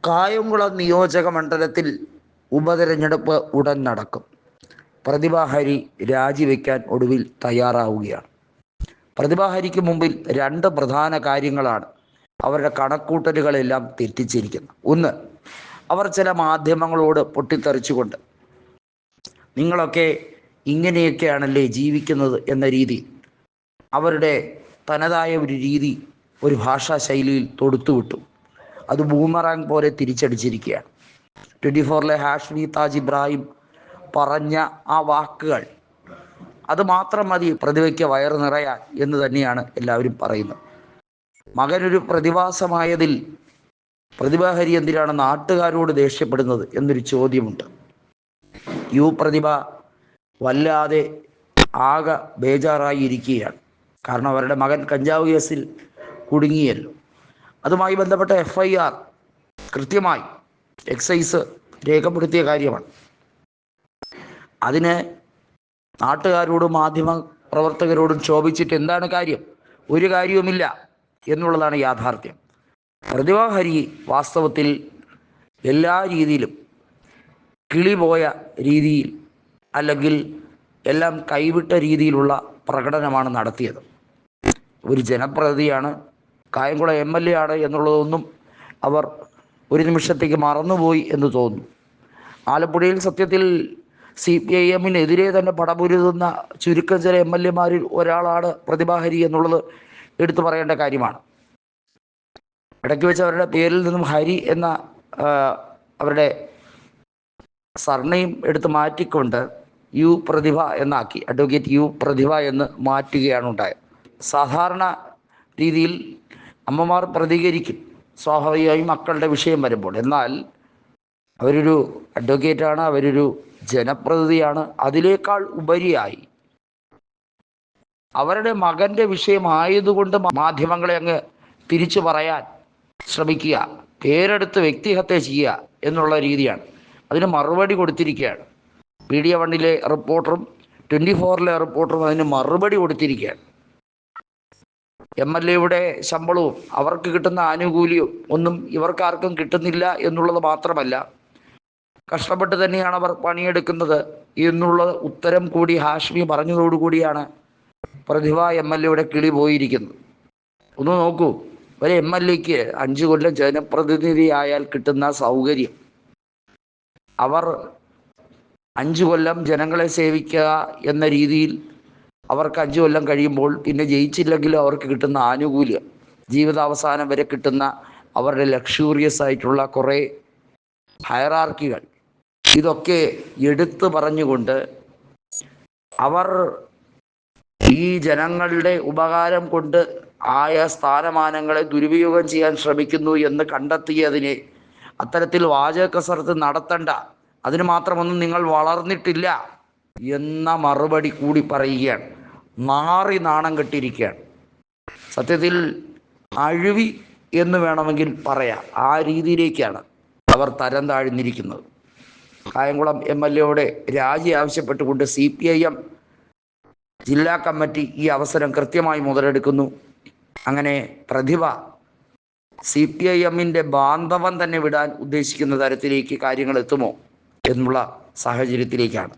കായംകുളം നിയോജക മണ്ഡലത്തിൽ ഉപതെരഞ്ഞെടുപ്പ് ഉടൻ നടക്കും. പ്രതിഭ ഹരി രാജിവെക്കാൻ ഒടുവിൽ തയ്യാറാവുകയാണ്. പ്രതിഭ ഹരിക്ക് മുമ്പിൽ രണ്ട് പ്രധാന കാര്യങ്ങളാണ് അവരുടെ കണക്കൂട്ടലുകളെല്ലാം തെറ്റിച്ചിരിക്കുന്നത്. ഒന്ന്, അവർ ചില മാധ്യമങ്ങളോട് പൊട്ടിത്തെറിച്ചുകൊണ്ട് നിങ്ങളൊക്കെ ഇങ്ങനെയൊക്കെയാണല്ലേ ജീവിക്കുന്നത് എന്ന രീതി അവരുടെ തനതായ ഒരു രീതി ഒരു ഭാഷാ ശൈലിയിൽ തൊടുത്തുവിട്ടു. അത് ബൂമറാങ് പോലെ തിരിച്ചടിച്ചിരിക്കുകയാണ്. 24-ലെ ഹാഷ്മി താജ് ഇബ്രാഹിം പറഞ്ഞ ആ വാക്കുകൾ അത് മാത്രം മതി പ്രതിഭയ്ക്ക് വയറ് നിറയാൻ എന്ന് തന്നെയാണ് എല്ലാവരും പറയുന്നത്. മകനൊരു പ്രതിഭാസമായതിൽ പ്രതിഭ ഹരി എന്തിനാണ് നാട്ടുകാരോട് ദേഷ്യപ്പെടുന്നത് എന്നൊരു ചോദ്യമുണ്ട്. പ്രതിഭ വല്ലാതെ ആകെ ബേജാറായി ഇരിക്കുകയാണ്. കാരണം അവരുടെ മകൻ കഞ്ചാവ് കേസിൽ കുടുങ്ങിയല്ലോ. അതുമായി ബന്ധപ്പെട്ട FIR കൃത്യമായി എക്സൈസ് രേഖപ്പെടുത്തിയ കാര്യമാണ്. അതിന് നാട്ടുകാരോടും മാധ്യമ പ്രവർത്തകരോടും ക്ഷോഭിച്ചിട്ട് എന്താണ് കാര്യം? ഒരു കാര്യവുമില്ല എന്നുള്ളതാണ് യാഥാർത്ഥ്യം. പ്രതിഭ ഹരി വാസ്തവത്തിൽ എല്ലാ രീതിയിലും കിളിപോയ രീതിയിൽ അല്ലെങ്കിൽ എല്ലാം കൈവിട്ട രീതിയിലുള്ള പ്രകടനമാണ് നടത്തിയത്. ഒരു ജനപ്രതിനിധിയാണ്, കായംകുളം MLA ആണ് എന്നുള്ളതൊന്നും അവർ ഒരു നിമിഷത്തേക്ക് മറന്നുപോയി എന്ന് തോന്നുന്നു. ആലപ്പുഴയിൽ സത്യത്തിൽ CPIM-നെതിരെ തന്നെ പടപൊരുതുന്ന ചുരുക്കം ചില MLA-മാരിൽ ഒരാളാണ് പ്രതിഭ ഹരി എന്നുള്ളത് എടുത്തു പറയേണ്ട കാര്യമാണ്. ഇടയ്ക്ക് വെച്ച് അവരുടെ പേരിൽ നിന്നും ഹരി എന്ന അവരുടെ സർനെയിം എടുത്ത് മാറ്റിക്കൊണ്ട് പ്രതിഭ എന്നാക്കി, അഡ്വക്കേറ്റ് പ്രതിഭ എന്ന് മാറ്റുകയാണ് ഉണ്ടായത്. സാധാരണ രീതിയിൽ അമ്മമാർ പ്രതികരിക്കും സ്വാഭാവികമായും മക്കളുടെ വിഷയം വരുമ്പോൾ. എന്നാൽ അവരൊരു അഡ്വക്കേറ്റാണ്, അവരൊരു ജനപ്രതിനിധിയാണ്. അതിനേക്കാൾ ഉപരിയായി അവരുടെ മകൻ്റെ വിഷയമായതുകൊണ്ട് മാധ്യമങ്ങളെ അങ്ങ് തിരിച്ചു പറയാൻ ശ്രമിക്കുക, പേരെടുത്ത് വ്യക്തിഹത്യ ചെയ്യുക എന്നുള്ള രീതിയാണ്. അതിന് മറുപടി കൊടുത്തിരിക്കുകയാണ്. Media One-ലെ റിപ്പോർട്ടറും 24-ലെ റിപ്പോർട്ടറും അതിന് മറുപടി കൊടുത്തിരിക്കുകയാണ്. MLA-യുടെ ശമ്പളവും അവർക്ക് കിട്ടുന്ന ആനുകൂല്യവും ഒന്നും ഇവർക്കാർക്കും കിട്ടുന്നില്ല എന്നുള്ളത് മാത്രമല്ല, കഷ്ടപ്പെട്ട് തന്നെയാണ് അവർ പണിയെടുക്കുന്നത് എന്നുള്ള ഉത്തരം കൂടി ഹാഷ്മി പറഞ്ഞതോടുകൂടിയാണ് പ്രതിഭ MLA-യുടെ കിളി പോയിരിക്കുന്നത്. ഒന്ന് നോക്കൂ, ഒരു MLA-ക്ക് 5 കൊല്ലം ജനപ്രതിനിധിയായാൽ കിട്ടുന്ന സൗകര്യം, അവർ 5 കൊല്ലം ജനങ്ങളെ സേവിക്കുക എന്ന രീതിയിൽ അവർക്ക് 5 കൊല്ലം കഴിയുമ്പോൾ പിന്നെ ജയിച്ചില്ലെങ്കിലും അവർക്ക് കിട്ടുന്ന ആനുകൂല്യം, ജീവിതാവസാനം വരെ കിട്ടുന്ന അവരുടെ ലക്ഷൂറിയസ് ആയിട്ടുള്ള കുറേ ഹയറാർക്കികൾ, ഇതൊക്കെ എടുത്തു പറഞ്ഞുകൊണ്ട് അവർ ഈ ജനങ്ങളുടെ ഉപകാരം കൊണ്ട് ആയ സ്ഥാനമാനങ്ങളെ ദുരുപയോഗം ചെയ്യാൻ ശ്രമിക്കുന്നു എന്ന് കണ്ടെത്തിയതിനെ അത്തരത്തിൽ വാചക കസരത്ത് നടത്തണ്ട, അതിന് മാത്രമൊന്നും നിങ്ങൾ വളർന്നിട്ടില്ല എന്ന മറുപടി കൂടി പറയുകയാണ്. നാറി നാണം കെട്ടിയിരിക്കുകയാണ്. സത്യത്തിൽ അഴിവി എന്ന് വേണമെങ്കിൽ പറയാം. ആ രീതിയിലേക്കാണ് അവർ തരം താഴ്ന്നിരിക്കുന്നത്. കായംകുളം MLA-യുടെ രാജി ആവശ്യപ്പെട്ടുകൊണ്ട് CPIM ജില്ലാ കമ്മിറ്റി ഈ അവസരം കൃത്യമായി മുതലെടുക്കുന്നു. അങ്ങനെ പ്രതിഭ CPIM-ന്റെ ബാന്ധവം തന്നെ വിടാൻ ഉദ്ദേശിക്കുന്ന തരത്തിലേക്ക് കാര്യങ്ങൾ എത്തുമോ എന്നുള്ള സാഹചര്യത്തിലേക്കാണ്.